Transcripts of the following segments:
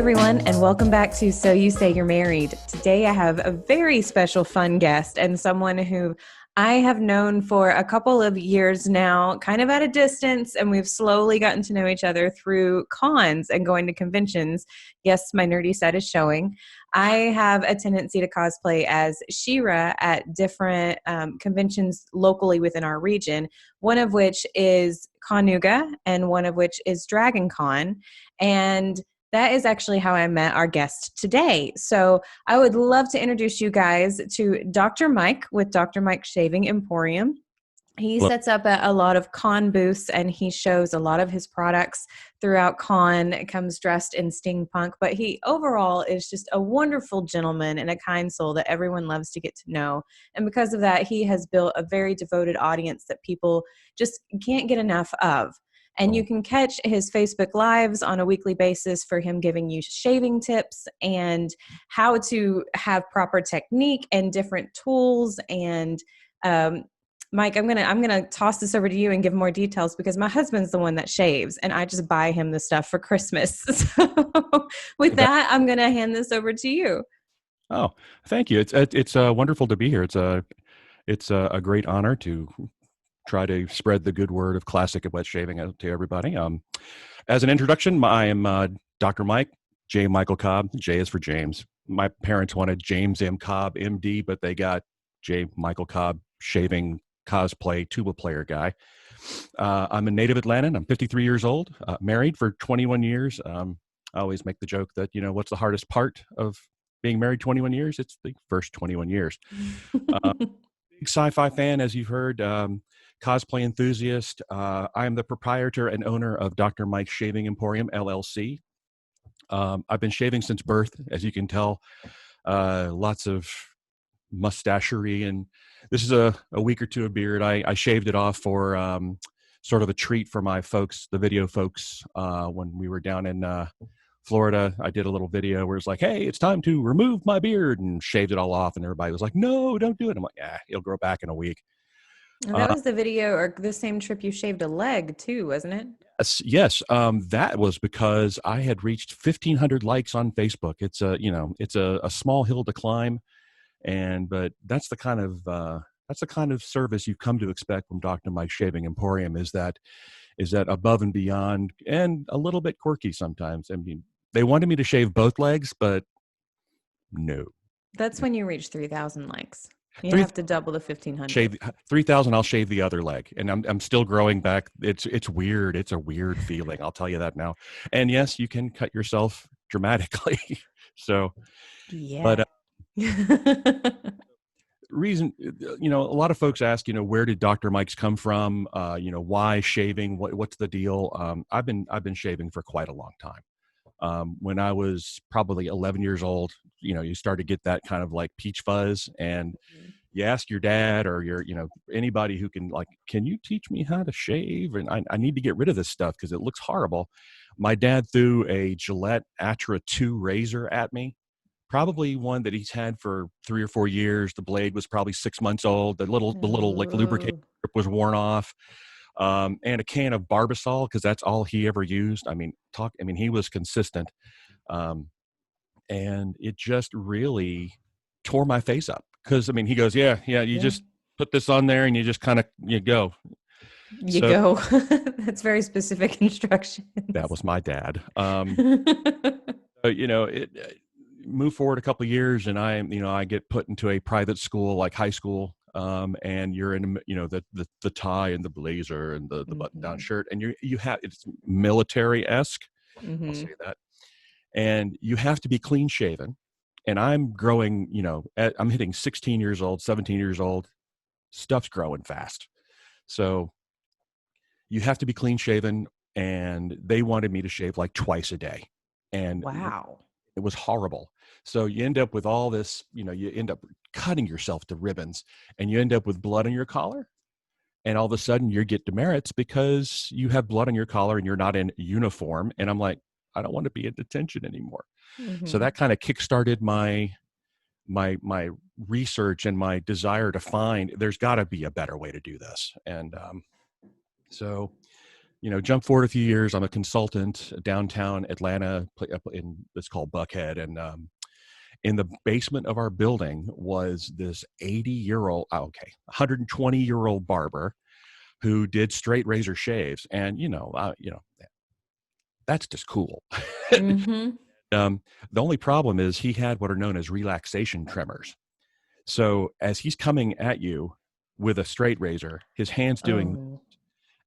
everyone, and welcome back to So You Say You're Married. Today I have a very special fun guest and someone who I have known for a couple of years now, kind of at a distance, and we've slowly gotten to know each other through cons and going to conventions. Yes, my nerdy side is showing. I have a tendency to cosplay as She-Ra at different conventions locally within our region, one of which is Chattanooga and one of which is Dragon Con. And that is actually how I met our guest today. So I would love to introduce you guys to Dr. Mike with Dr. Mike Shaving Emporium. He Well, sets up a lot of con booths and he shows a lot of his products throughout con. It comes dressed in steampunk, but he overall is just a wonderful gentleman and a kind soul that everyone loves to get to know. And because of that, he has built a very devoted audience that people just can't get enough of. And you can catch his Facebook Lives on a weekly basis for him giving you shaving tips and how to have proper technique and different tools. And Mike, I'm gonna toss this over to you and give more details because my husband's the one that shaves, and I just buy him the stuff for Christmas. So with that, I'm gonna hand this over to you. oh, thank you. It's wonderful to be here. It's a great honor to try to spread the good word of classic and wet shaving out to everybody. As an introduction, I am Dr. Mike J. Michael Cobb. J is for James. My parents wanted James M. Cobb, MD, but they got J. Michael Cobb, shaving, cosplay, tuba player guy. I'm a native Atlantan. I'm 53 years old, married for 21 years. I always make the joke that, what's the hardest part of being married 21 years? It's the first 21 years. Big sci-fi fan, as you've heard, cosplay enthusiast. I am the proprietor and owner of Dr. Mike's Shaving Emporium, LLC. I've been shaving since birth, as you can tell. Lots of mustachery, and this is a week or two of beard. I shaved it off for sort of a treat for my folks, the video folks, when we were down in Florida. I did a little video where it's like, hey, it's time to remove my beard, and shaved it all off, and everybody was like, no, don't do it. I'm like, yeah, it'll grow back in a week. And that was the video or the same trip you shaved a leg too, wasn't it? Yes. That was because I had reached 1,500 likes on Facebook. It's a small hill to climb, but that's the kind of service you've come to expect from Dr. Mike's Shaving Emporium. Is that above and beyond and a little bit quirky sometimes. I mean, they wanted me to shave both legs, but no. That's when you reach 3,000 likes. You Three have to double the 1,500. shave 3,000. I'll shave the other leg, and I'm still growing back. It's weird. It's a weird feeling. I'll tell you that now. And yes, you can cut yourself dramatically. So, Yeah. but reason, a lot of folks ask, where did Dr. Mike's come from? Why shaving? What's the deal? I've been shaving for quite a long time. When I was probably 11 years old, you start to get that kind of like peach fuzz, and you ask your dad or anybody who can you teach me how to shave? And I need to get rid of this stuff because it looks horrible. My dad threw a Gillette Atra 2 razor at me, probably one that he's had for 3 or 4 years. The blade was probably 6 months old. The little like lubricating grip was worn off. And a can of Barbasol, because that's all he ever used. He was consistent. And it just really tore my face up. Because, he goes, yeah, you just put this on there and you just kind of, go. Go. That's very specific instructions. That was my dad. Move forward a couple of years, and I get put into a private school, like high school. And you're in, the tie and the blazer and the button-down shirt, and it's military-esque. I'll say that. And you have to be clean shaven. And I'm growing, I'm hitting 16 years old, 17 years old. Stuff's growing fast. So you have to be clean shaven, and they wanted me to shave like twice a day. And wow, it was horrible. So you end up with all this, you end up cutting yourself to ribbons, and you end up with blood on your collar. And all of a sudden you get demerits because you have blood on your collar and you're not in uniform. And I'm like, I don't want to be in detention anymore. So that kind of kickstarted my research and my desire to find there's got to be a better way to do this. And so jump forward a few years. I'm a consultant downtown Atlanta in it's called Buckhead, and in the basement of our building was this 80-year-old, 120-year-old barber who did straight razor shaves, and that's just cool. Mm-hmm. The only problem is he had what are known as relaxation tremors. So as he's coming at you with a straight razor, his hand's doing, Oh.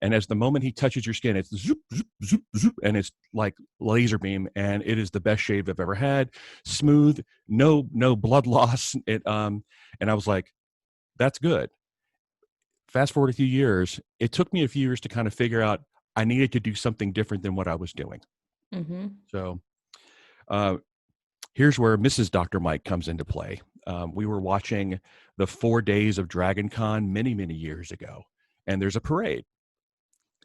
and as the moment he touches your skin, it's zoop, zoop, zoop, zoop, and it's like laser beam, and it is the best shave I've ever had. Smooth, no blood loss. And I was like, that's good. Fast forward a few years, it took me a few years to kind of figure out I needed to do something different than what I was doing. Mm-hmm. So uh, here's where Mrs. Dr. Mike comes into play. We were watching the 4 days of Dragon Con many, many years ago, and there's a parade,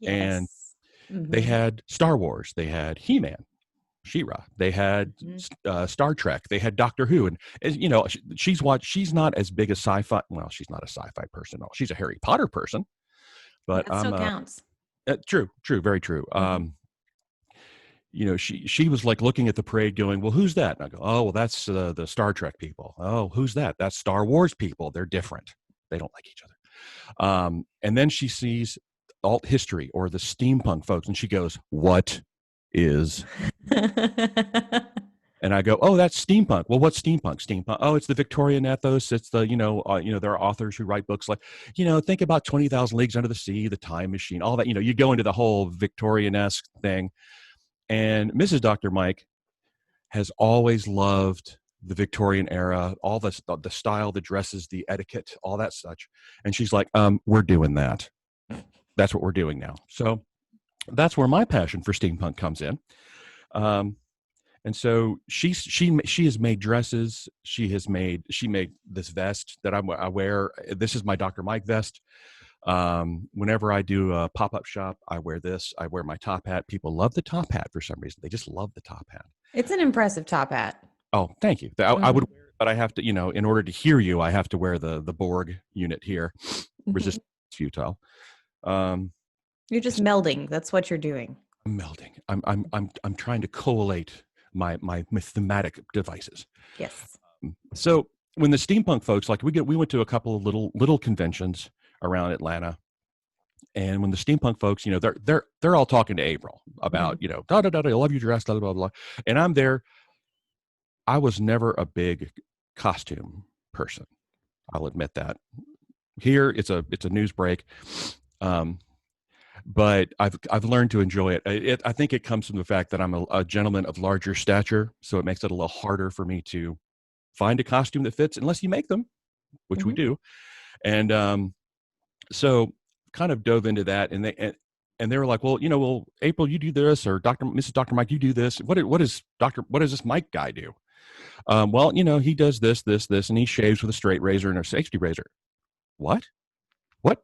and Yes. they Mm-hmm. had Star Wars, they had He-Man, She-Ra, they had Star Trek, they had Doctor Who, and she's not as big a sci-fi. Well, she's not a sci-fi person. She's a Harry Potter person, but That I'm still counts. true, very true. Mm-hmm. She was like looking at the parade going, well, who's that? And I go, oh, well, that's the Star Trek people. Oh, who's that? That's Star Wars people. They're different. They don't like each other. And then she sees alt history or the steampunk folks, and she goes, what is? And I go, oh, that's steampunk. Well, what's steampunk? Steampunk. Oh, it's the Victorian ethos. It's the, there are authors who write books like, think about 20,000 Leagues Under the Sea, The Time Machine, all that. You go into the whole Victorian-esque thing. And Mrs. Dr. Mike has always loved the Victorian era, all the style, the dresses, the etiquette, all that such. And she's like, we're doing that. That's what we're doing now. So that's where my passion for steampunk comes in. And so she has made dresses. She made this vest that I wear. This is my Dr. Mike vest. Whenever I do a pop-up shop, I wear this. I wear my top hat. People love the top hat for some reason. They just love the top hat. It's an impressive top hat. Oh, thank you. I would wear it, but I have to, in order to hear you, I have to wear the Borg unit here. Resistance futile. You're just melding. That's what you're doing. I'm melding. I'm trying to collate my thematic devices. Yes. So when the steampunk folks, like we went to a couple of little conventions around Atlanta, and when the steampunk folks, they're all talking to April about, I love your dress, blah blah blah, and I'm there. I was never a big costume person. I'll admit that. Here, it's a news break, but I've learned to enjoy it. I think it comes from the fact that I'm a gentleman of larger stature, so it makes it a little harder for me to find a costume that fits unless you make them, which we do. And so kind of dove into that, and they were like, well, April, you do this, or Mrs. Dr. Mike, you do this. What does this Mike guy do? Well, he does this, and he shaves with a straight razor and a safety razor. What?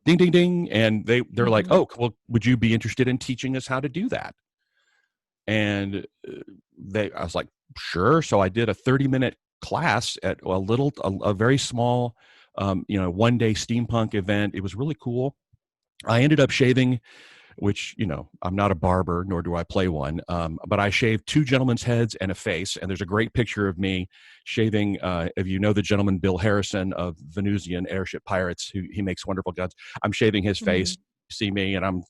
Ding, ding, ding. And they're like, oh, well, would you be interested in teaching us how to do that? And I was like, sure. So I did a 30-minute class at a very small, one-day steampunk event. It was really cool. I ended up shaving, which, I'm not a barber, nor do I play one, but I shaved two gentlemen's heads and a face, and there's a great picture of me shaving, if you know the gentleman Bill Harrison of Venusian Airship Pirates, who he makes wonderful guns. I'm shaving his face, see me, and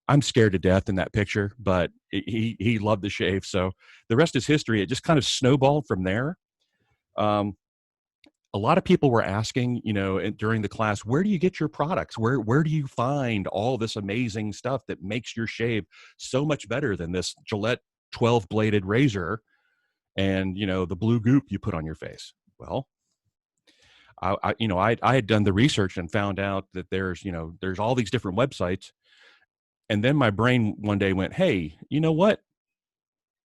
I'm scared to death in that picture, but he loved the shave. So the rest is history. It just kind of snowballed from there. A lot of people were asking, during the class, where do you get your products? Where do you find all this amazing stuff that makes your shave so much better than this Gillette 12-bladed razor and, the blue goop you put on your face? Well, I had done the research and found out that there's all these different websites. And then my brain one day went, hey, you know what?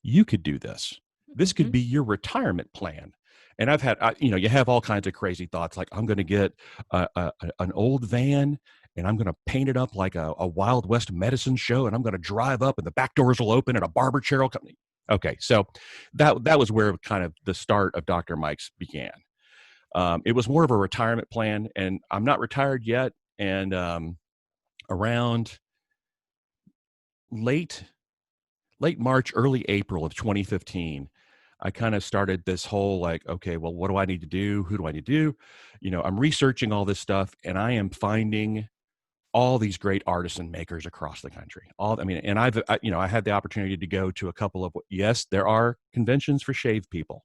You could do this. This could be your retirement plan. And I've had, you have all kinds of crazy thoughts, like I'm going to get an old van and I'm going to paint it up like a Wild West medicine show, and I'm going to drive up and the back doors will open and a barber chair will come. Okay, so that was where kind of the start of Dr. Mike's began. It was more of a retirement plan, and I'm not retired yet. And around late March, early April of 2015, I kind of started this whole like, okay, well, what do I need to do? Who do I need to do? I'm researching all this stuff, and I am finding all these great artisan makers across the country. And I had the opportunity to go to a couple of, yes, there are conventions for shave people.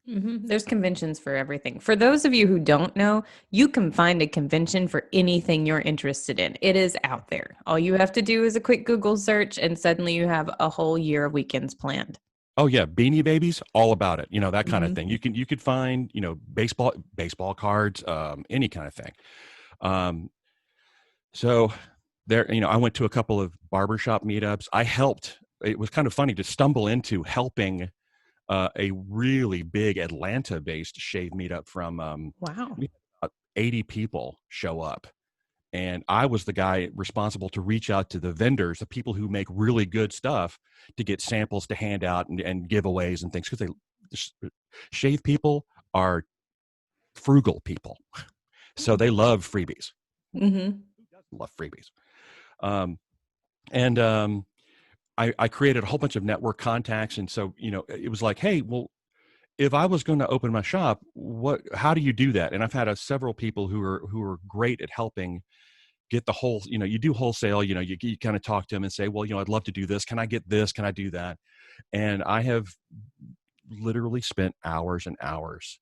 There's conventions for everything. For those of you who don't know, you can find a convention for anything you're interested in. It is out there. All you have to do is a quick Google search, and suddenly you have a whole year of weekends planned. Oh yeah, Beanie Babies, all about it. That kind of Mhm. thing. You could find baseball cards, any kind of thing. Um, so there, I went to a couple of barbershop meetups. I helped. It was kind of funny to stumble into helping a really big Atlanta-based shave meetup from Wow. we had about 80 people show up. And I was the guy responsible to reach out to the vendors, the people who make really good stuff, to get samples to hand out and giveaways and things. Because shave people are frugal people. So they love freebies. Hmm. Who doesn't love freebies? Um, and I created a whole bunch of network contacts. And so, it was like, hey, well, if I was going to open my shop, how do you do that? And I've had several people who are great at helping get the whole, you do wholesale, you kind of talk to them and say, well, I'd love to do this. Can I get this? Can I do that? And I have literally spent hours and hours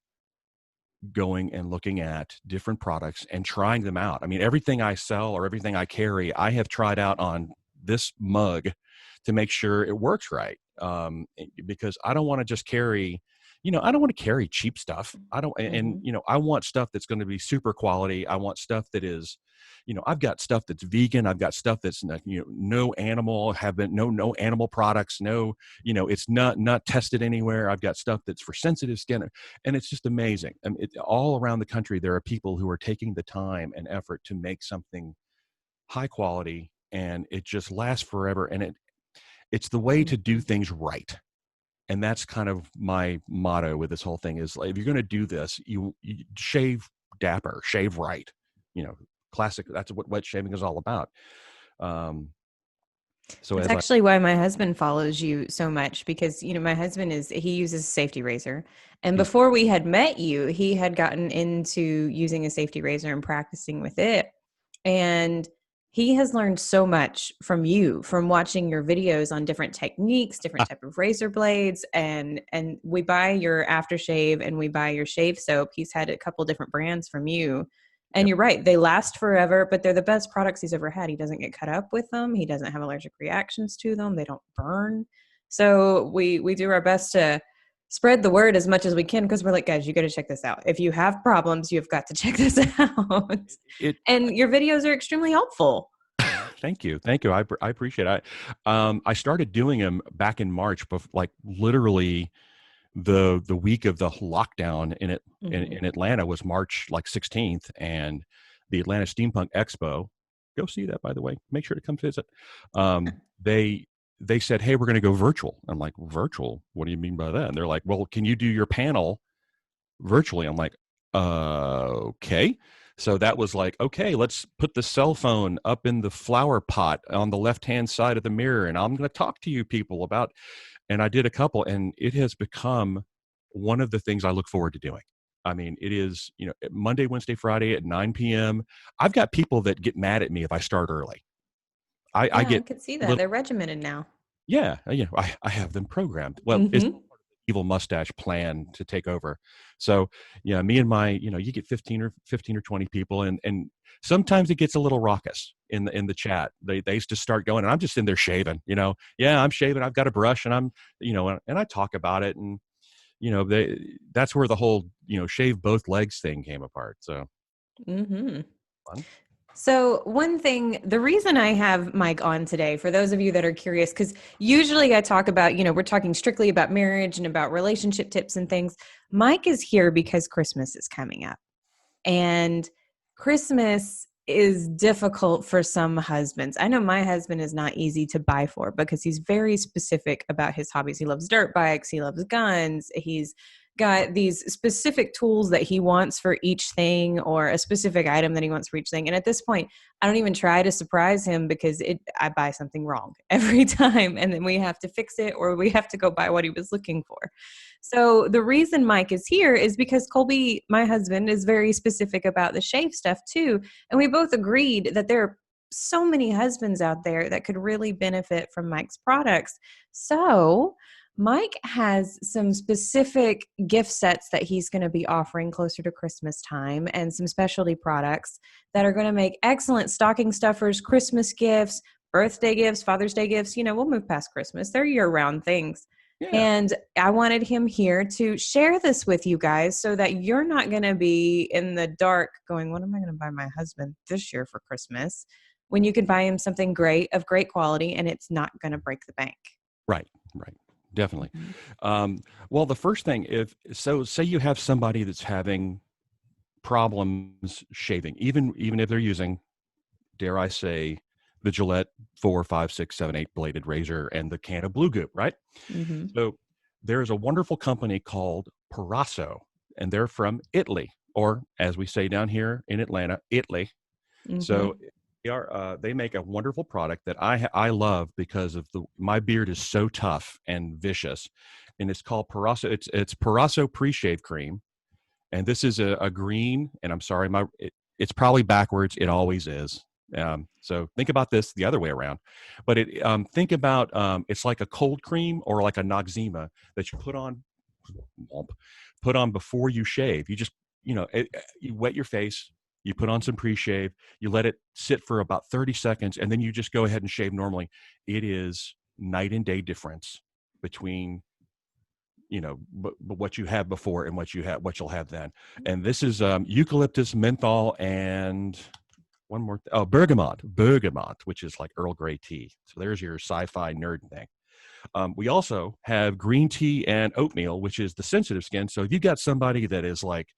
going and looking at different products and trying them out. I mean, everything I sell or everything I carry, I have tried out on this mug to make sure it works right. Because I don't want to just carry, I don't want to carry cheap stuff. I don't, and, Hmm. I want stuff that's going to be super quality. I want stuff that is, I've got stuff that's vegan. I've got stuff that's, no animal, no animal products, no, it's not tested anywhere. I've got stuff that's for sensitive skin, and it's just amazing. All around the country, there are people who are taking the time and effort to make something high quality, and it just lasts forever. And it's the way to do things right. And that's kind of my motto with this whole thing is, like, if you're going to do this, you shave dapper, shave right, classic. That's what wet shaving is all about. Um, so That's as I, actually why my husband follows you so much because, my husband he uses a safety razor. And he's before we had met you, he had gotten into using a safety razor and practicing with it. And he has learned so much from you, from watching your videos on different techniques, different type of razor blades. And we buy your aftershave and we buy your shave soap. He's had a couple different brands from you. And yep. you're right, they last forever, but they're the best products he's ever had. He doesn't get cut up with them. He doesn't have allergic reactions to them. They don't burn. So we do our best to spread the word as much as we can because we're like, guys, you got to check this out. If you have problems, you've got to check this out. It And your videos are extremely helpful. Thank you. I appreciate it. I started doing them back in March, like literally the week of the lockdown Mhm. in Atlanta was March like 16th, and the Atlanta Steampunk Expo. Go see that, by the way. Make sure to come visit. They they said, hey, we're going to go virtual. I'm like, virtual? What do you mean by that? And they're like, well, can you do your panel virtually? I'm like, okay. So that was like, okay, let's put the cell phone up in the flower pot on the left hand side of the mirror, and I'm going to talk to you people about. And I did a couple, and it has become one of the things I look forward to doing. I mean, it is, Monday, Wednesday, Friday at 9 p.m. I've got people that get mad at me if I start early. I Yeah, I get could see that. little, They're regimented now. yeah, I have them programmed. Well, it's Hmm. evil mustache plan to take over. So yeah, me and my, you get 15 or 20 people, and sometimes it gets a little raucous in the chat. They used to start going, and I'm just in there shaving, yeah, I'm shaving. I've got a brush, and I'm, and I talk about it, and that's where the whole, shave both legs thing came apart. So Hmm. fun. So, one thing, the reason I have Mike on today, for those of you that are curious, because usually I talk about, we're talking strictly about marriage and about relationship tips and things. Mike is here because Christmas is coming up. And Christmas is difficult for some husbands. I know my husband is not easy to buy for because he's very specific about his hobbies. He loves dirt bikes, he loves guns, he's got these specific tools that he wants for each thing, or a specific item that he wants for each thing. And at this point, I don't even try to surprise him, because I buy something wrong every time. And then we have to fix it, or we have to go buy what he was looking for. So the reason Mike is here is because Colby, my husband, is very specific about the shave stuff too. And we both agreed that there are so many husbands out there that could really benefit from Mike's products. So Mike has some specific gift sets that he's going to be offering closer to Christmas time, and some specialty products that are going to make excellent stocking stuffers, Christmas gifts, birthday gifts, Father's Day gifts. We'll move past Christmas. They're year-round things. Yeah. And I wanted him here to share this with you guys, so that you're not going to be in the dark going, what am I going to buy my husband this year for Christmas? When you can buy him something great, of great quality, and it's not going to break the bank. Right. Definitely. Mm-hmm. Well, the first thing, say you have somebody that's having problems shaving, even if they're using, dare I say, the Gillette 4, 5, 6, 7, 8 bladed razor and the can of Blue Goop, right? Mm-hmm. So there's a wonderful company called Proraso, and they're from Italy, or as we say down here in Atlanta, Italy. Mm-hmm. So they make a wonderful product that I love, because of my beard is so tough and vicious, and it's called Proraso. It's Proraso Preshave Cream, and this is a green. And I'm sorry, it's probably backwards. It always is. So think about this the other way around, but think about it's like a cold cream, or like a Noxzema that you put on before you shave. You just you wet your face. You put on some pre-shave, you let it sit for about 30 seconds, and then you just go ahead and shave normally. It is night and day difference between, what you had before and what you'll have then. And this is eucalyptus, menthol, and one more. Bergamot, which is like Earl Grey tea. So there's your sci-fi nerd thing. We also have green tea and oatmeal, which is the sensitive skin. So if you've got somebody that is like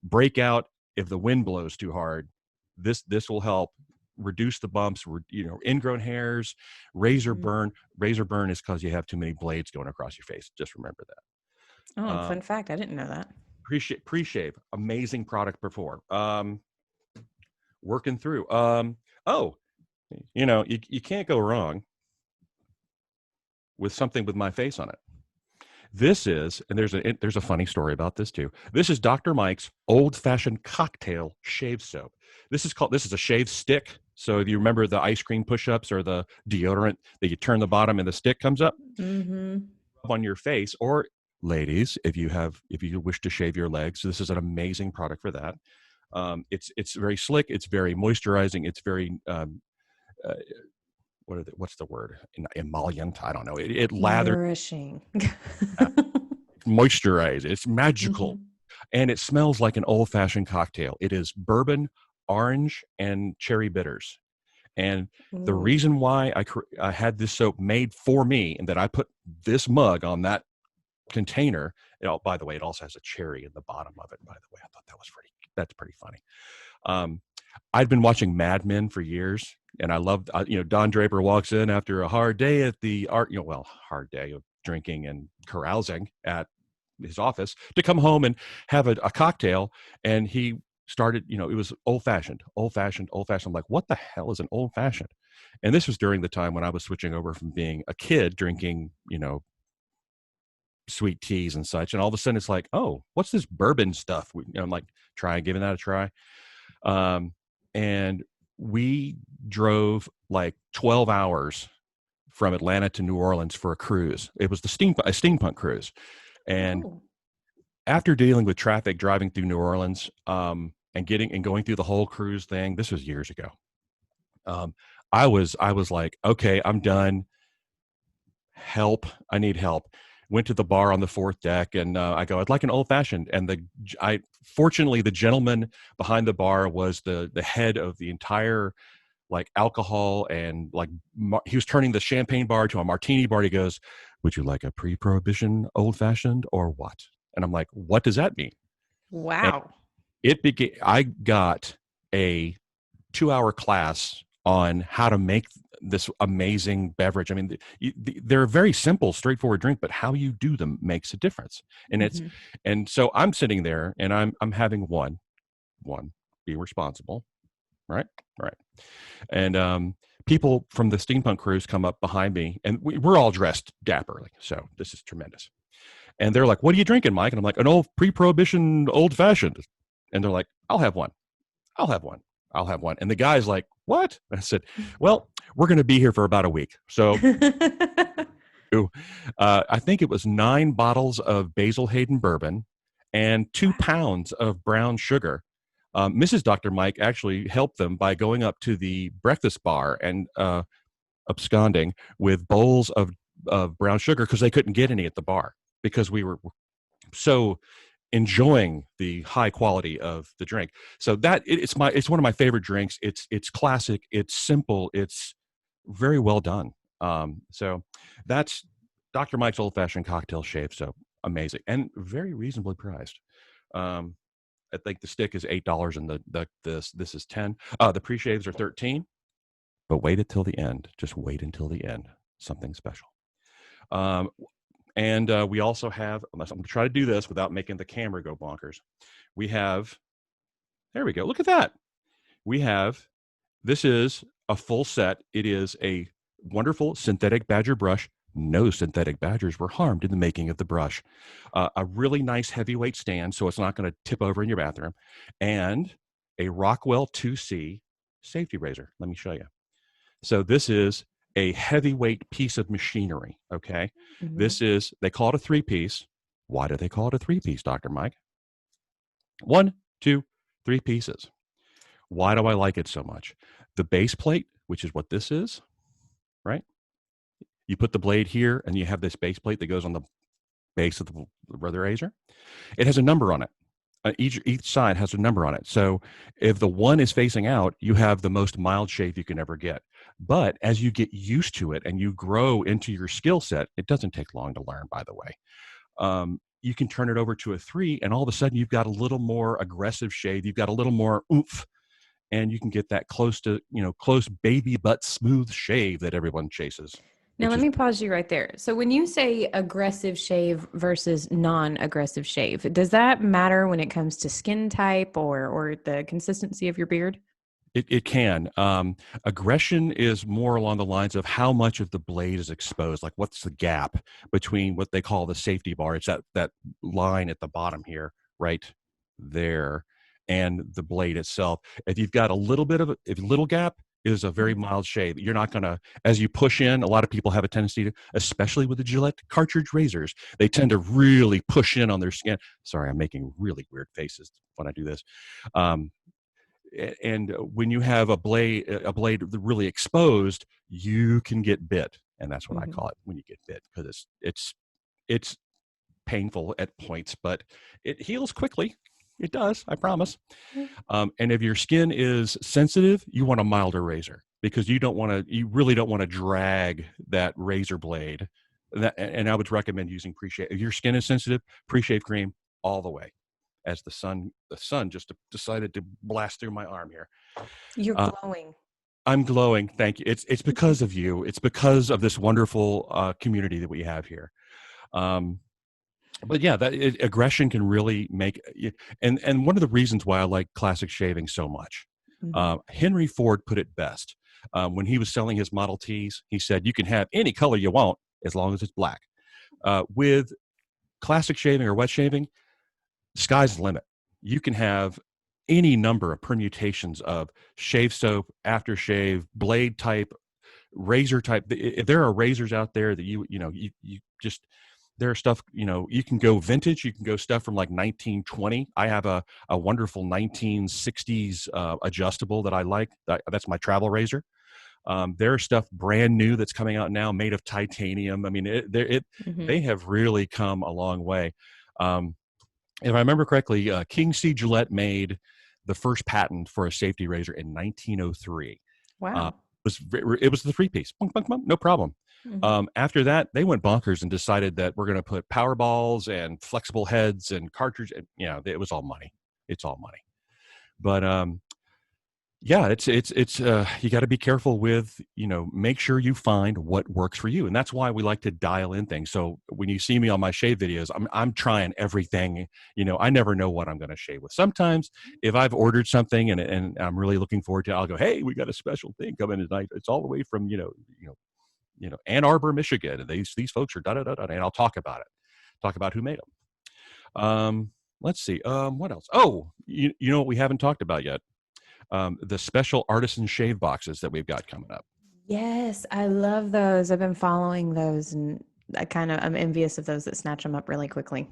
breakout, if the wind blows too hard, this will help reduce the bumps, ingrown hairs, razor burn. Razor burn is because you have too many blades going across your face. Just remember that. Oh, fun fact. I didn't know that. Preshave, amazing product before. Working through. You can't go wrong with something with my face on it. This is, and there's a funny story about this too. This is Dr. Mike's old-fashioned cocktail shave soap. This is a shave stick. So if you remember the ice cream push-ups or the deodorant that you turn the bottom and the stick comes up on your face, or ladies, if you wish to shave your legs, this is an amazing product for that. It's very slick. It's very moisturizing. It's very what's the word? Emollient. I don't know. It lathers. Nourishing. Moisturize. It's magical. And it smells like an old-fashioned cocktail. It is bourbon, orange, and cherry bitters. And the reason why I had this soap made for me, and that I put this mug on that container, by the way, it also has a cherry in the bottom of it, by the way. I thought that's pretty funny. I'd been watching Mad Men for years, and I loved, Don Draper walks in after a hard day at the hard day of drinking and carousing at his office, to come home and have a cocktail. And he started, it was old fashioned. I'm like, what the hell is an old fashioned? And this was during the time when I was switching over from being a kid drinking, sweet teas and such. And all of a sudden it's like, oh, what's this bourbon stuff? I'm like, giving that a try. And we drove like 12 hours from Atlanta to New Orleans for a cruise. It was a steampunk cruise. And after dealing with traffic driving through New Orleans, and going through the whole cruise thing, this was years ago. I was like, okay, I'm done. Help. I need help. Went to the bar on the fourth deck, and I go, I'd like an old fashioned. And fortunately, the gentleman behind the bar was the head of the entire alcohol, and he was turning the champagne bar to a martini bar. He goes, would you like a pre-prohibition old fashioned or what? And I'm like, what does that mean? Wow. I got a 2-hour class on how to make this amazing beverage. I mean, they're a very simple, straightforward drink, but how you do them makes a difference. And Mm-hmm. and so I'm sitting there and I'm having one, be responsible, right? Right. And people from the steampunk cruise come up behind me, and we're all dressed dapperly. So this is tremendous. And they're like, "What are you drinking, Mike?" And I'm like, "An old pre-prohibition old fashioned." And they're like, "I'll have one. I'll have one. I'll have one." And the guy's like, "What?" And I said, "Well, we're going to be here for about a week. So I think it was 9 bottles of Basil Hayden bourbon and 2 pounds of brown sugar. Mrs. Dr. Mike actually helped them by going up to the breakfast bar and absconding with bowls of brown sugar because they couldn't get any at the bar because we were so enjoying the high quality of the drink. So that it's one of my favorite drinks. It's classic. It's simple. It's very well done. So that's Dr. Mike's Old Fashioned Cocktail Shave Soap. Amazing and very reasonably priced. I think the stick is $8 and this is 10. The pre-shaves are 13. But wait until the end. Just wait until the end. Something special. And we also have, I'm going to try to do this without making the camera go bonkers. We have, there we go. Look at that. This is a full set. It is a wonderful synthetic badger brush. No synthetic badgers were harmed in the making of the brush. A really nice heavyweight stand, so it's not going to tip over in your bathroom. And a Rockwell 2C safety razor. Let me show you. So this is a heavyweight piece of machinery, okay? Mm-hmm. They call it a 3-piece. Why do they call it a 3-piece, Dr. Mike? 1, 2, 3 pieces. Why do I like it so much? The base plate, which is what this is, right? You put the blade here, and you have this base plate that goes on the base of the razor. It has a number on it. Each side has a number on it. So if the one is facing out, you have the most mild shave you can ever get. But as you get used to it and you grow into your skill set, it doesn't take long to learn, by the way. You can turn it over to a 3, and all of a sudden you've got a little more aggressive shave. You've got a little more oomph, and you can get that close baby butt smooth shave that everyone chases. Now, let me pause you right there. So when you say aggressive shave versus non-aggressive shave, does that matter when it comes to skin type or the consistency of your beard? It can. Aggression is more along the lines of how much of the blade is exposed. Like, what's the gap between what they call the safety bar? It's that line at the bottom here, right there, and the blade itself. If you've got a little gap, it is a very mild shave. You're not going to, as you push in, a lot of people have a tendency to, especially with the Gillette cartridge razors, they tend to really push in on their skin. Sorry, I'm making really weird faces when I do this. And when you have a blade really exposed, you can get bit, and that's what I call it, when you get bit, because it's painful at points, but it heals quickly. It does, I promise. And if your skin is sensitive, you want a milder razor, because you really don't want to drag that razor blade. And I would recommend using Preshave. If your skin is sensitive, Preshave cream all the way. As the sun just decided to blast through my arm here. You're glowing. I'm glowing. Thank you. It's because of you. It's because of this wonderful community that we have here. But yeah, aggression can really make. And one of the reasons why I like classic shaving so much, Henry Ford put it best when he was selling his Model Ts. He said, "You can have any color you want as long as it's black." With classic shaving or wet shaving, sky's the limit. You can have any number of permutations of shave soap, aftershave, blade type, razor type. If there are razors out there that you just, there are stuff, you can go vintage, you can go stuff from like 1920. I have a wonderful 1960s adjustable that I like. That's my travel razor. There's stuff brand new that's coming out now made of titanium. I mean, they have really come a long way. If I remember correctly, King C. Gillette made the first patent for a safety razor in 1903. Wow. It was the 3-piece. Bunk, bunk, bunk, no problem. After that, they went bonkers and decided that we're going to put power balls and flexible heads and cartridge. It was all money. It's all money. But Yeah, it's you got to be careful with, make sure you find what works for you. And that's why we like to dial in things. So when you see me on my shave videos, I'm trying everything. I never know what I'm going to shave with. Sometimes if I've ordered something and I'm really looking forward to it, I'll go, "Hey, we got a special thing coming tonight. It's all the way from, Ann Arbor, Michigan. And these folks are da da da da," and I'll talk about it. Talk about who made them. Let's see. What else? Oh, you know what we haven't talked about yet? The special artisan shave boxes that we've got coming up. Yes, I love those. I've been following those, and I'm envious of those that snatch them up really quickly.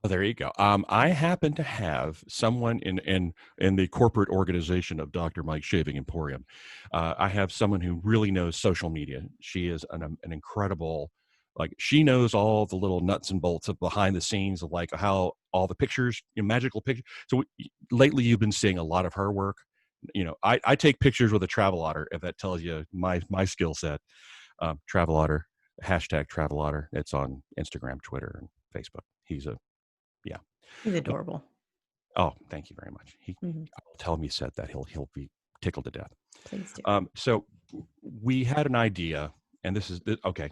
Oh, there you go. I happen to have someone in the corporate organization of Dr. Mike Shaving Emporium. I have someone who really knows social media. She is an incredible, like she knows all the little nuts and bolts of behind the scenes of like how all the pictures, magical pictures. So lately, you've been seeing a lot of her work. I take pictures with a travel otter, if that tells you my skill set. Travel otter, hashtag travel otter. It's on Instagram, Twitter, and Facebook. He's a yeah. He's adorable. Oh, thank you very much. Mhm. I'll tell him you said that. He'll be tickled to death. Please do. So we had an idea, and this is okay.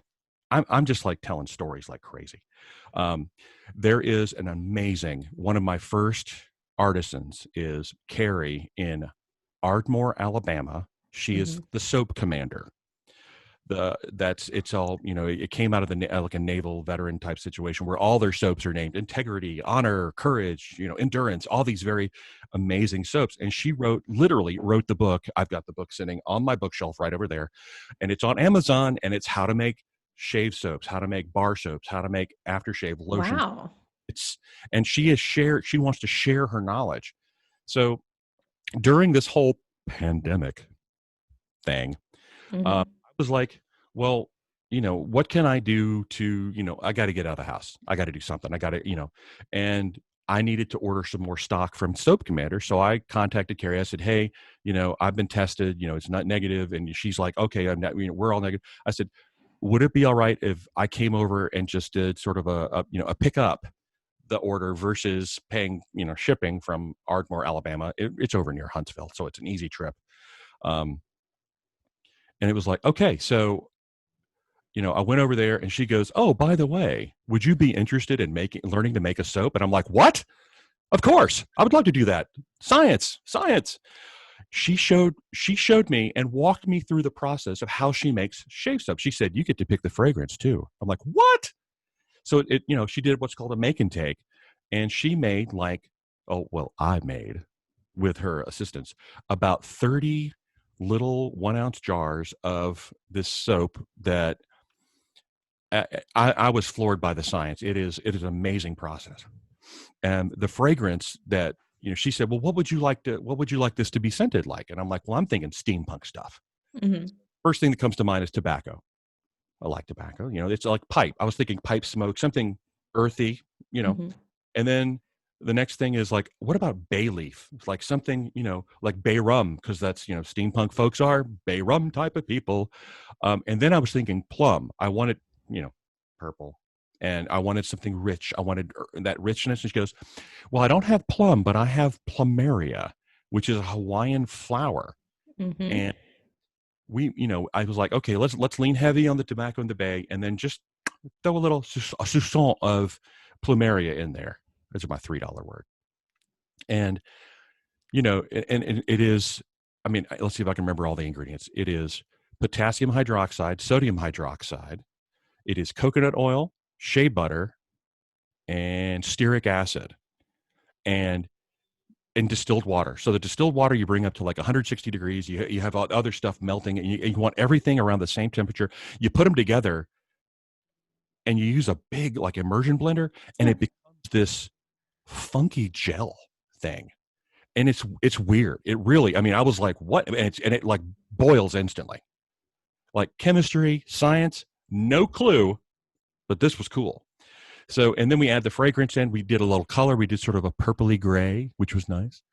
I'm just like telling stories like crazy. There is an amazing one of my first artisans is Carrie in Ardmore, Alabama. She is Mhm. the soap commander. It's all, it came out of like a naval veteran type situation where all their soaps are named integrity, honor, courage, endurance, all these very amazing soaps. And she literally wrote the book. I've got the book sitting on my bookshelf right over there, and it's on Amazon, and it's how to make shave soaps, how to make bar soaps, how to make aftershave lotions. Wow. And she wants to share her knowledge. So during this whole pandemic thing, I Mhm. was like, well, what can I do to, I got to get out of the house. I got to do something. I got to, and I needed to order some more stock from Soap Commander. So I contacted Carrie. I said, hey, I've been tested, it's not negative. And she's like, okay, I'm not, we're all negative. I said, would it be all right if I came over and just did sort of a pickup the order versus paying, shipping from Ardmore, Alabama? It's over near Huntsville. So it's an easy trip. Um, and it was like, okay, so I went over there and she goes, "Oh, by the way, would you be interested in learning to make a soap?" And I'm like, "What? Of course. I would love to do that. Science, science." She showed me and walked me through the process of how she makes shave soap. She said, "You get to pick the fragrance too." I'm like, "What?" So she did what's called a make and take, and she made I made with her assistance about 30 little 1 ounce jars of this soap that I was floored by the science. It is an amazing process, and the fragrance that she said, "Well, what would you like this to be scented like?" And I'm like, "Well, I'm thinking steampunk stuff." Mhm. First thing that comes to mind is tobacco. I like tobacco. It's like pipe. I was thinking pipe smoke, something earthy. Mhm. And then the next thing is like, what about bay leaf? It's like something, like bay rum, because that's steampunk folks are bay rum type of people. And then I was thinking plum. I wanted you know, purple. And I wanted something rich. I wanted that richness. And she goes, "Well, I don't have plum, but I have plumeria, which is a Hawaiian flower." Mhm. And I was like, okay, let's lean heavy on the tobacco and the bay, and then just throw a soupçon of plumeria in there. That's my $3 word. And and it is. I mean, let's see if I can remember all the ingredients. It is potassium hydroxide, sodium hydroxide. It is coconut oil, shea butter, and stearic acid, and distilled water. So the distilled water you bring up to like 160 degrees. You have other stuff melting, and you want everything around the same temperature. You put them together, and you use a big like immersion blender, and Yeah. it becomes this funky gel thing. And it's weird. It really. I mean, I was like, "What?" And it like boils instantly. Like chemistry, science, no clue, but this was cool. So, and then we add the fragrance in. We did a little color. We did sort of a purpley gray, which was nice.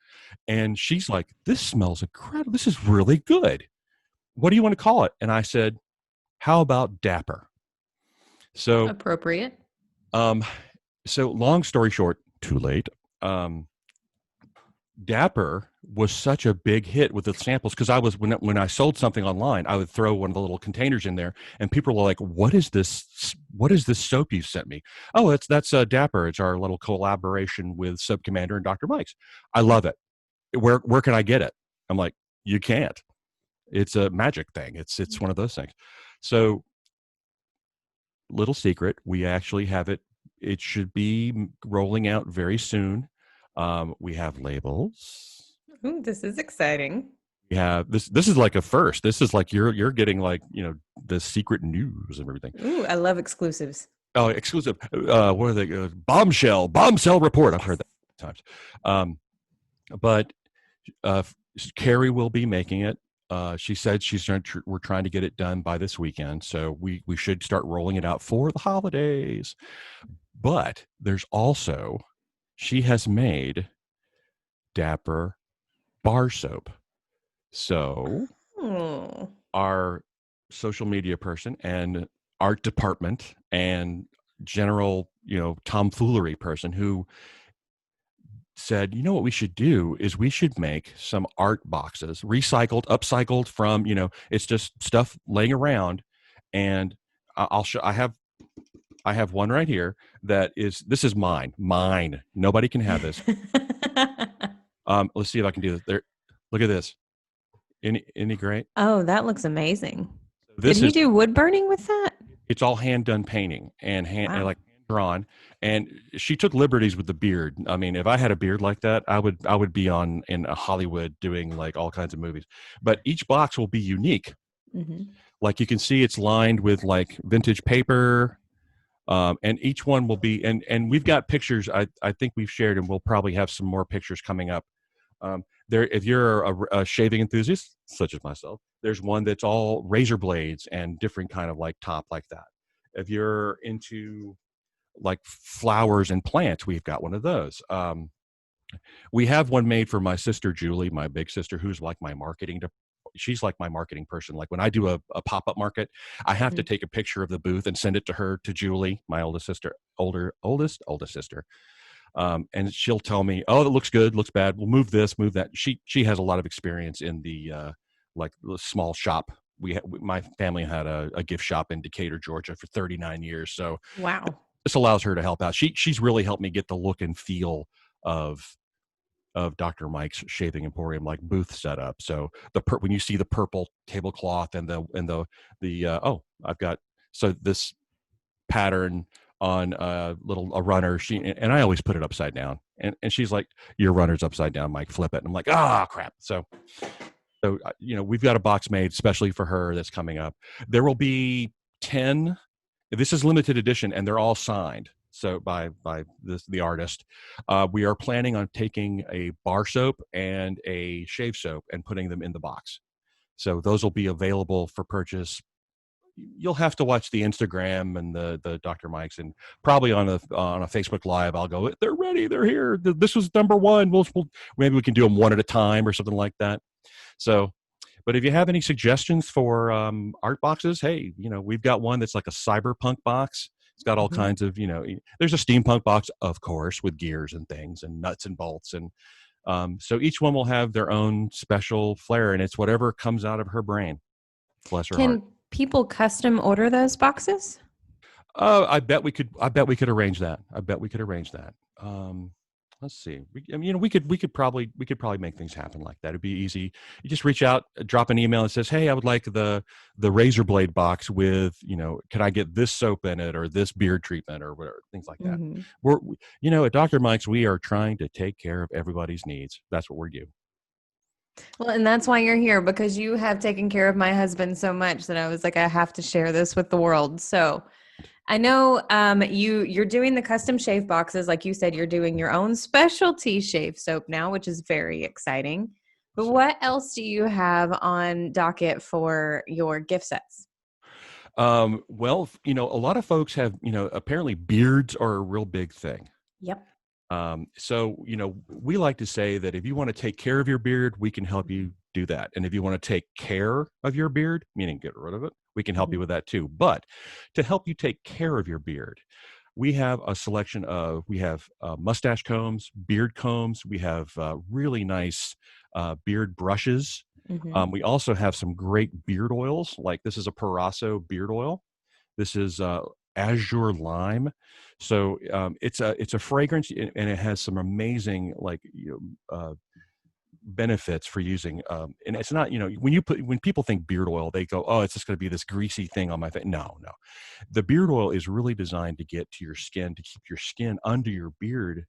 And she's like, "This smells incredible. This is really good. What do you want to call it?" And I said, "How about Dapper?" So, Appropriate. um, so long story short, too late. Um, Dapper was such a big hit with the samples because I was when I sold something online, I would throw one of the little containers in there, and people were like, "What is this? What is this soap you sent me?" Oh, that's Dapper. It's our little collaboration with Sub Commander and Dr. Mike's. I love it. Where can I get it? I'm like, you can't. It's a magic thing. It's one of those things. So, little secret, we actually have it. It should be rolling out very soon. We have labels. Ooh, this is exciting. We have this is like a first. This is like you're getting like, the secret news and everything. Ooh, I love exclusives. Oh, exclusive. What are they? Bombshell report. I've heard that times. But Carrie will be making it. She said we're trying to get it done by this weekend, so we should start rolling it out for the holidays. But there's also, she has made Dapper bar soap. So our social media person and art department and general, tomfoolery person who said, what we should do is we should make some art boxes, upcycled from, it's just stuff laying around. And I'll show, I have one right here this is mine. Nobody can have this. Let's see if I can do this. There, look at this. Any great? Oh, that looks amazing. Did he do wood burning with that? It's all hand done painting and Wow. drawn. And she took liberties with the beard. I mean, if I had a beard like that, I would be in Hollywood doing like all kinds of movies. But each box will be unique. Mm-hmm. Like you can see, it's lined with like vintage paper. And each one will be, and we've got pictures. I think we've shared, and we'll probably have some more pictures coming up. If you're a shaving enthusiast, such as myself, there's one that's all razor blades and different kind of like top like that. If you're into like flowers and plants, we've got one of those. We have one made for my sister Julie, my big sister, who's like my she's like my marketing person. Like when I do a pop-up market, I have to take a picture of the booth and send it to Julie, my oldest sister. And she'll tell me, oh, that looks good, looks bad, we'll move this, move that. She has a lot of experience in the like the small shop. My family had a gift shop in Decatur, Georgia for 39 years. So wow, this allows her to help out. She's really helped me get the look and feel of Dr. Mike's Shaving Emporium, like booth setup. So when you see the purple tablecloth and I've got this pattern on a runner. And I always put it upside down. And she's like, your runner's upside down, Mike, flip it. And I'm like, crap. So we've got a box made especially for her that's coming up. There will be 10. This is limited edition, and they're all signed. So by the artist, we are planning on taking a bar soap and a shave soap and putting them in the box. So those will be available for purchase. You'll have to watch the Instagram and the Dr. Mike's, and probably on a Facebook Live, I'll go, they're ready, they're here. This was number one. Maybe we can do them one at a time or something like that. So, but if you have any suggestions for art boxes, hey, we've got one that's like a cyberpunk box. It's got all kinds of, there's a steampunk box, of course, with gears and things and nuts and bolts. And so each one will have their own special flair, and it's whatever comes out of her brain. Bless her heart. Can people custom order those boxes? I bet we could arrange that. Let's see. We could probably make things happen like that. It'd be easy. You just reach out, drop an email that says, hey, I would like the razor blade box with, can I get this soap in it or this beard treatment or whatever, things like that. We're, at Dr. Mike's, we are trying to take care of everybody's needs. That's what we do. Well, and that's why you're here, because you have taken care of my husband so much that I was like, I have to share this with the world. So I know you're doing the custom shave boxes. Like you said, you're doing your own specialty shave soap now, which is very exciting. But what else do you have on docket for your gift sets? Well, a lot of folks have, apparently beards are a real big thing. Yep. So, we like to say that if you want to take care of your beard, we can help you do that. And if you want to take care of your beard, meaning get rid of it, we can help you with that too. But to help you take care of your beard, We have a selection of, we have mustache combs, beard combs. We have really nice beard brushes. Mm-hmm. We also have some great beard oils. Like this is a Proraso beard oil. This is azure lime. So it's a fragrance, and it has some amazing benefits for using. And it's not, when people think beard oil, they go, oh, it's just going to be this greasy thing on my face. No, no. The beard oil is really designed to get to your skin, to keep your skin under your beard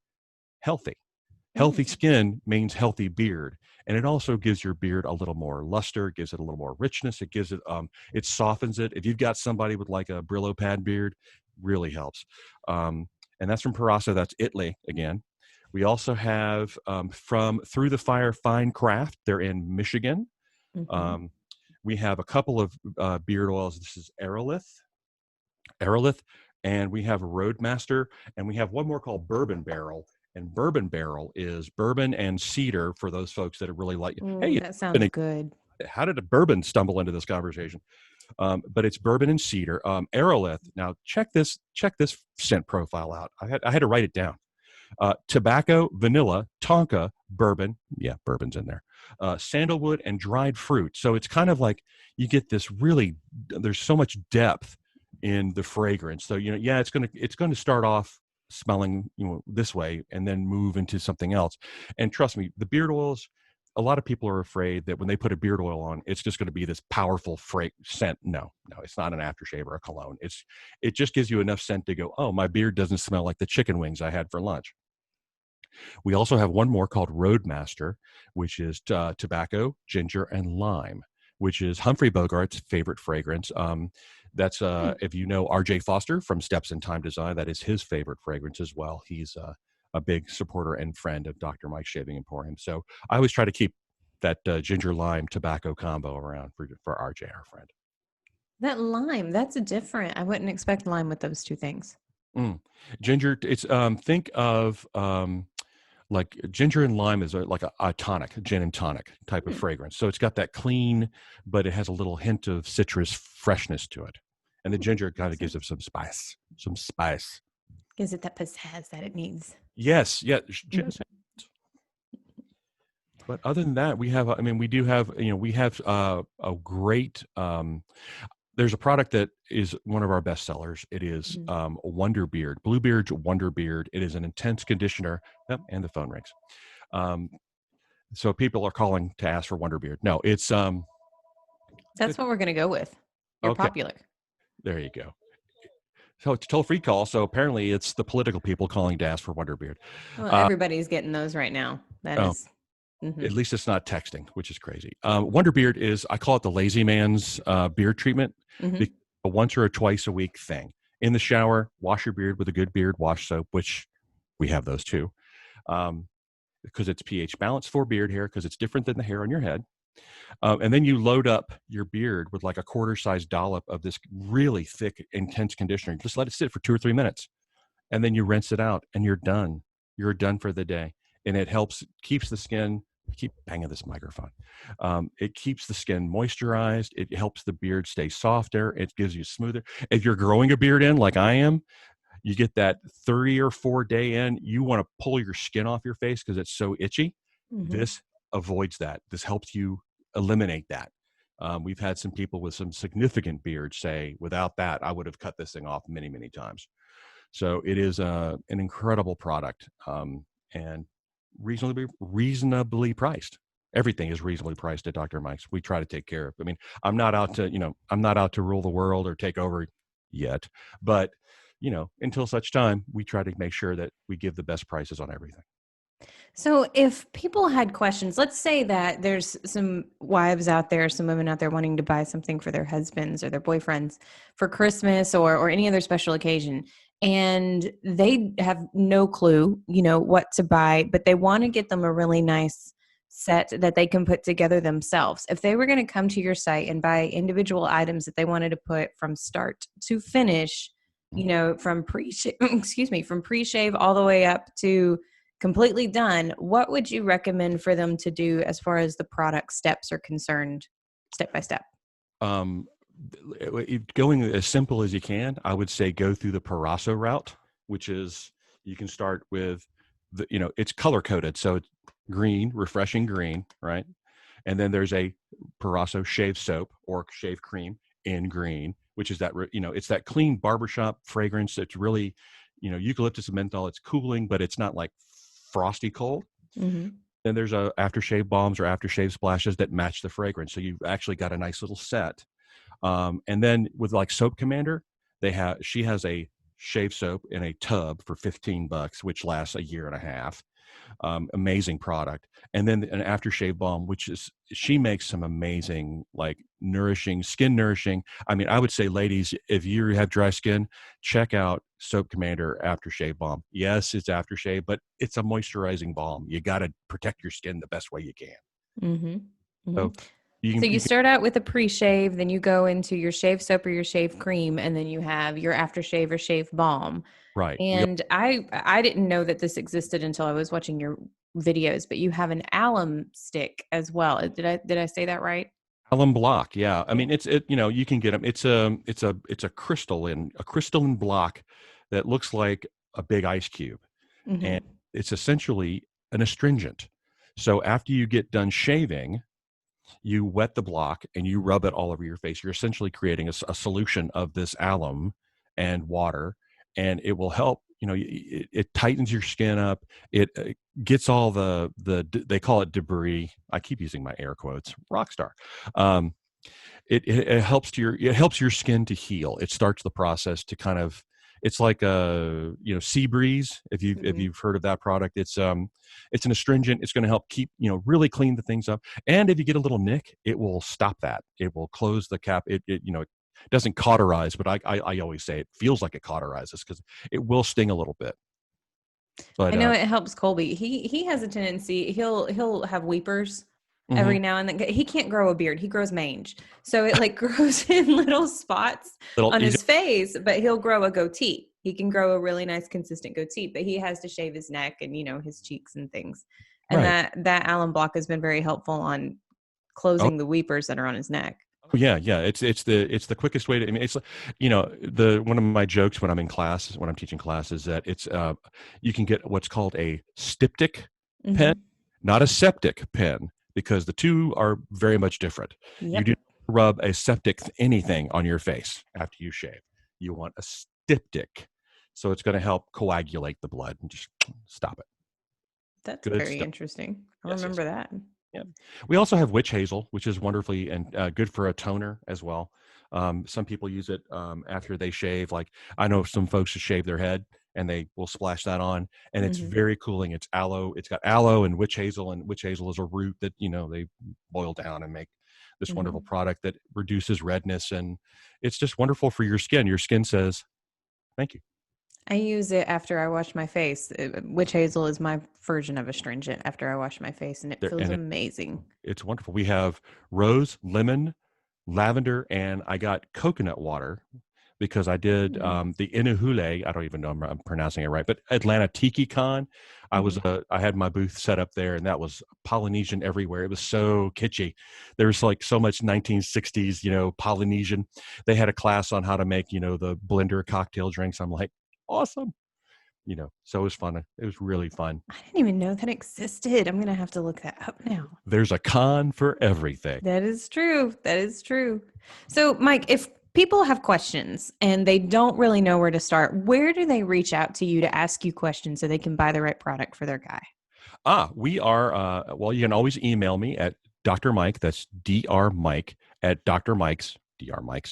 healthy. Healthy skin means healthy beard, and it also gives your beard a little more luster, gives it a little more richness. It gives it, it softens it. If you've got somebody with like a Brillo pad beard, really helps. And that's from Proraso. That's Italy again. We also have from Through the Fire Fine Craft. They're in Michigan. Mm-hmm. We have a couple of beard oils. This is Aerolith, and we have a Roadmaster, and we have one more called Bourbon Barrel. And Bourbon Barrel is bourbon and cedar for those folks that are really like, hey, That sounds good. how did a bourbon stumble into this conversation? But it's bourbon and cedar. Aerolith. Now check this scent profile out. I had to write it down. Tobacco, vanilla, tonka, bourbon. Yeah, bourbon's in there. Sandalwood and dried fruit. So it's kind of like you get this really. There's so much depth in the fragrance. So it's gonna start off smelling this way and then move into something else. And trust me, the beard oils. A lot of people are afraid that when they put a beard oil on, it's just going to be this powerful scent. No, it's not an aftershave or a cologne. It just gives you enough scent to go, oh, my beard doesn't smell like the chicken wings I had for lunch. We also have one more called Roadmaster, which is tobacco, ginger, and lime, which is Humphrey Bogart's favorite fragrance. That's if you know R.J. Foster from Steps in Time Design, that is his favorite fragrance as well. He's a big supporter and friend of Dr. Mike's Shaving Emporium. So I always try to keep that ginger lime tobacco combo around for RJ, our friend. That lime, that's a different. I wouldn't expect lime with those two things. Ginger, it's think of like ginger and lime is like a tonic, gin and tonic type of fragrance. So it's got that clean, but it has a little hint of citrus freshness to it. And the ginger kind of gives it some spice. Gives it that pizzazz that it needs. Yes. But other than that, we have, we have a great, there's a product that is one of our best sellers. It is Wonderbeard, Bluebeard's Wonderbeard. It is an intense conditioner. Yep, and the phone rings. So people are calling to ask for Wonderbeard. No, it's that's what we're going to go with. You're popular. There you go. So it's a toll-free call. So apparently it's the political people calling to ask for Wonderbeard. Well, everybody's getting those right now. That is. Mm-hmm. At least it's not texting, which is crazy. Wonderbeard is, I call it the lazy man's beard treatment. A once or a twice a week thing. In the shower, wash your beard with a good beard wash soap, which we have those too. Because it's pH balanced for beard hair, because it's different than the hair on your head. And then you load up your beard with like a quarter-sized dollop of this really thick, intense conditioner. Just let it sit for 2 or 3 minutes. And then you rinse it out and you're done. You're done for the day. And it keeps the skin, I keep banging this microphone. It keeps the skin moisturized. It helps the beard stay softer. It gives you smoother. If you're growing a beard in like I am, you get that 3 or 4 day in, you want to pull your skin off your face because it's so itchy. This avoids that. This helps you eliminate that. We've had some people with some significant beards say, without that, I would have cut this thing off many, many times. So it is an incredible product and reasonably priced. Everything is reasonably priced at Dr. Mike's. We try to take care of. I mean, I'm not out to rule the world or take over yet, but until such time, we try to make sure that we give the best prices on everything. So if people had questions, let's say that there's some wives out there, some women out there wanting to buy something for their husbands or their boyfriends for Christmas or any other special occasion, and they have no clue, what to buy, but they want to get them a really nice set that they can put together themselves. If they were going to come to your site and buy individual items that they wanted to put from start to finish, from pre-shave all the way up to completely done, what would you recommend for them to do as far as the product steps are concerned, step by step? Going as simple as you can, I would say go through the Proraso route. which is, you can start with it's color coded. So it's green, refreshing green, right? And then there's a Proraso shave soap or shave cream in green, which is that, it's that clean barbershop fragrance. It's really, eucalyptus and menthol. It's cooling, but it's not like frosty cold. Mm-hmm. Then there's aftershave balms or aftershave splashes that match the fragrance. So you've actually got a nice little set. And then with like Soap Commander, she has a shave soap in a tub for $15, which lasts a year and a half. Amazing product. And then an aftershave balm, she makes some amazing, like skin nourishing. I mean, I would say, ladies, if you have dry skin, check out Soap Commander aftershave balm. Yes, it's aftershave, but it's a moisturizing balm. You got to protect your skin the best way you can. Mm-hmm. Mm-hmm. So you start out with a pre-shave, then you go into your shave soap or your shave cream, and then you have your aftershave or shave balm. Right. And I didn't know that this existed until I was watching your videos, but you have an alum stick as well. Did I say that right? Alum block, yeah. I mean, you can get them. It's a crystalline block that looks like a big ice cube, Mm-hmm. and it's essentially an astringent. So after you get done shaving, you wet the block and you rub it all over your face. You're essentially creating a solution of this alum and water, and it will help. It tightens your skin up. It gets all they call it debris. I keep using my air quotes. Rockstar. It helps your skin to heal. It starts the process to kind of. It's like a Sea Breeze. If you've heard of that product, it's an astringent. It's going to help keep really clean the things up. And if you get a little nick, it will stop that. It will close the cap. It doesn't cauterize, but I always say it feels like it cauterizes because it will sting a little bit. But I know it helps Colby. He has a tendency. He'll have weepers every now and then. He can't grow a beard. He grows mange. So it like grows in little spots on his face, but he'll grow a goatee. He can grow a really nice consistent goatee, but he has to shave his neck and his cheeks and things. And that alum block has been very helpful on closing the weepers that are on his neck. Yeah. It's the quickest way to. I mean, it's one of my jokes when I'm in class, when I'm teaching class, is that it's you can get what's called a styptic pen, not a septic pen, because the two are very much different. Yep. You do not rub a septic anything on your face after you shave. You want a styptic, so it's going to help coagulate the blood and just stop it. That's very interesting. I'll remember that. Yeah. We also have witch hazel, which is wonderfully and good for a toner as well. Some people use it after they shave. Like I know some folks who shave their head and they will splash that on, and it's very cooling. It's aloe. It's got aloe and witch hazel is a root that they boil down and make this wonderful product that reduces redness, and it's just wonderful for your skin. Your skin says, "Thank you." I use it after I wash my face. Witch hazel is my version of astringent after I wash my face, and it feels amazing. It's wonderful. We have rose, lemon, lavender, and I got coconut water because I did the Inuhule. I don't even know if I'm pronouncing it right, but Atlanta Tiki Con. I had my booth set up there, and that was Polynesian everywhere. It was so kitschy. There was like so much 1960s, Polynesian. They had a class on how to make, the blender cocktail drinks. I'm like, awesome. So it was fun. It was really fun. I didn't even know that existed. I'm going to have to look that up now. There's a con for everything. That is true. So Mike, if people have questions and they don't really know where to start, where do they reach out to you to ask you questions so they can buy the right product for their guy? We are, you can always email me at Dr. Mike, that's drmike at drmikes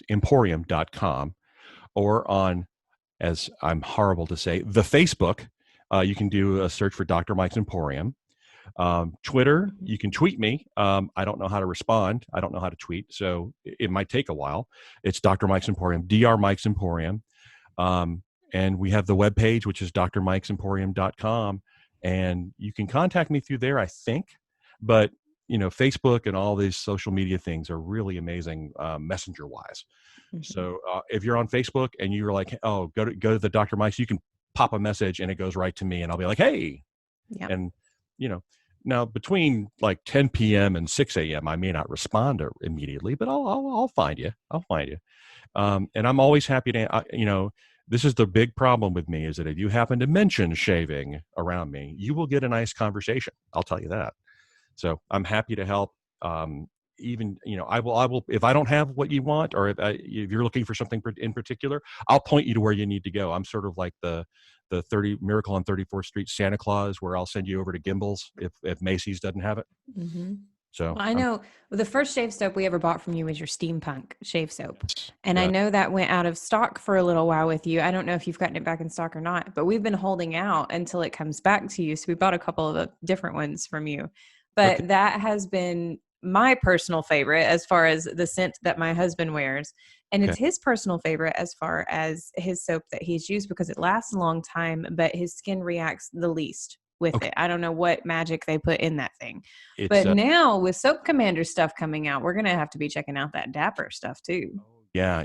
emporium.com, or on, as I'm horrible to say, the Facebook. You can do a search for Dr. Mike's Emporium. Twitter, you can tweet me. I don't know how to respond. I don't know how to tweet, so it might take a while. It's Dr. Mike's Emporium, Dr. Mike's Emporium. And we have the webpage, which is drmikesemporium.com. And you can contact me through there, I think. But, Facebook and all these social media things are really amazing messenger-wise. So if you're on Facebook and you're like, oh, go to the Dr. Mike's, you can pop a message and it goes right to me, and I'll be like, hey. Yep. And, now between like 10 p.m. and 6 a.m., I may not respond immediately, but I'll find you. And I'm always happy to, This is the big problem with me, is that if you happen to mention shaving around me, you will get a nice conversation. I'll tell you that. So I'm happy to help. Even, I will, if I don't have what you want, or if you're looking for something in particular, I'll point you to where you need to go. I'm sort of like the 30 Miracle on 34th Street Santa Claus, where I'll send you over to Gimbals if Macy's doesn't have it. Mm-hmm. So well, I know the first shave soap we ever bought from you was your Steampunk shave soap. And I yeah. know that went out of stock for a little while with you. I don't know if you've gotten it back in stock or not, but we've been holding out until it comes back to you. So we bought a couple of different ones from you. But Okay. that has been my personal favorite as far as the scent that my husband wears. And Okay. it's his personal favorite as far as his soap that he's used, because it lasts a long time, but his skin reacts the least with Okay. it. I don't know what magic they put in that thing. It's But now with Soap Commander stuff coming out, we're going to have to be checking out that Dapper stuff too. yeah.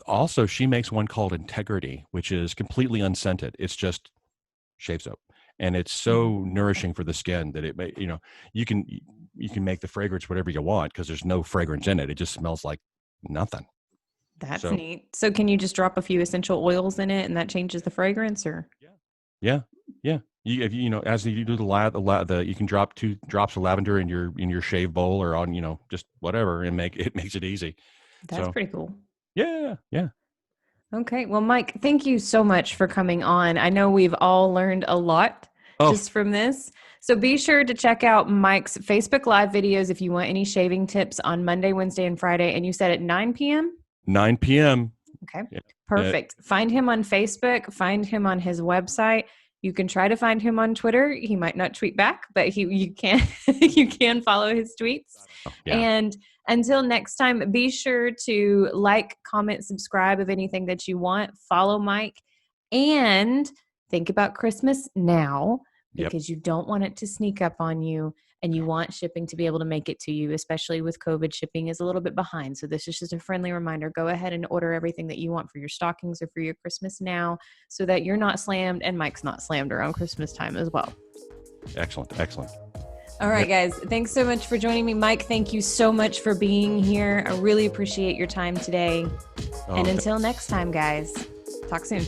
Also, she makes one called Integrity, which is completely unscented. It's just shave soap, and it's so nourishing for the skin that it may, you can make the fragrance whatever you want, because there's no fragrance in it. It just smells like nothing. That's neat. So can you just drop a few essential oils in it and that changes the fragrance, or? Yeah. As you do you can drop 2 drops of lavender in your shave bowl, or on, just whatever, and makes it easy. That's pretty cool. Yeah. Okay. Well, Mike, thank you so much for coming on. I know we've all learned a lot just from this. So be sure to check out Mike's Facebook Live videos if you want any shaving tips on Monday, Wednesday, and Friday. And you said at 9 p.m.? 9 p.m. Okay. Perfect. Find him on Facebook. Find him on his website. You can try to find him on Twitter. He might not tweet back, but you can you can follow his tweets. Yeah. And until next time, be sure to like, comment, subscribe of anything that you want. Follow Mike, and think about Christmas now, because you don't want it to sneak up on you, and you want shipping to be able to make it to you, especially with COVID. Shipping is a little bit behind. So this is just a friendly reminder. Go ahead and order everything that you want for your stockings or for your Christmas now, so that you're not slammed and Mike's not slammed around Christmas time as well. Excellent. All right, guys. Thanks so much for joining me. Mike, thank you so much for being here. I really appreciate your time today. And until next time, guys, talk soon.